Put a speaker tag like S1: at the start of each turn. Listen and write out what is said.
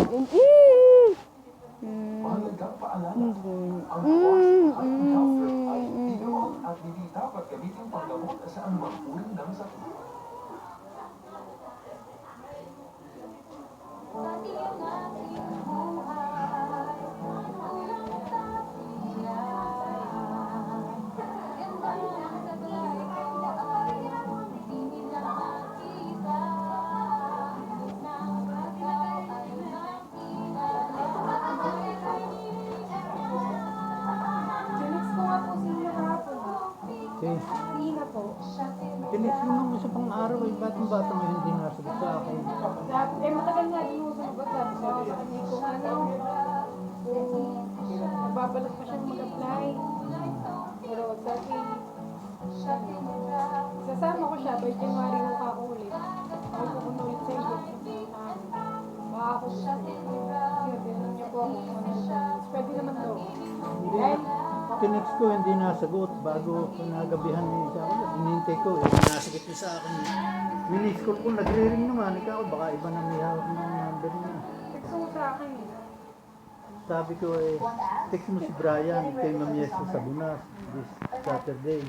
S1: Mahalagang paalala, ang oxy at calcium ay ikaw at hindi dapat gamitin panggamot sa anumang uri ng sakit.
S2: Okay.
S3: Tina po.
S2: Tinext mo nung isa pang araw eh, batang-bata ngayon hindi nasagot sa akin.
S3: Matagal nga din mo sa ba't sabi ko sa kanya kung nababalot pa siyang mag-apply. Pero sabi, sasama ko siya, by January ko ka ulit. Ako ko ulit sa iyo. Baka ako siya. Tinanong niya po ako kung ano siya. Pwede naman daw. Dahil,
S2: Tinext ko hindi nasagot bago nagabihan niya sa akin. Hinintay ko eh, nasagot niya sa akin. Minis ko kung nagre-ring naman, ikaw baka iba na may hawak ng number niya.
S3: text mo sa akin.
S2: Sabi ko eh, text mo si Brian kay Ma'am Yesca sa Bunas this Saturday.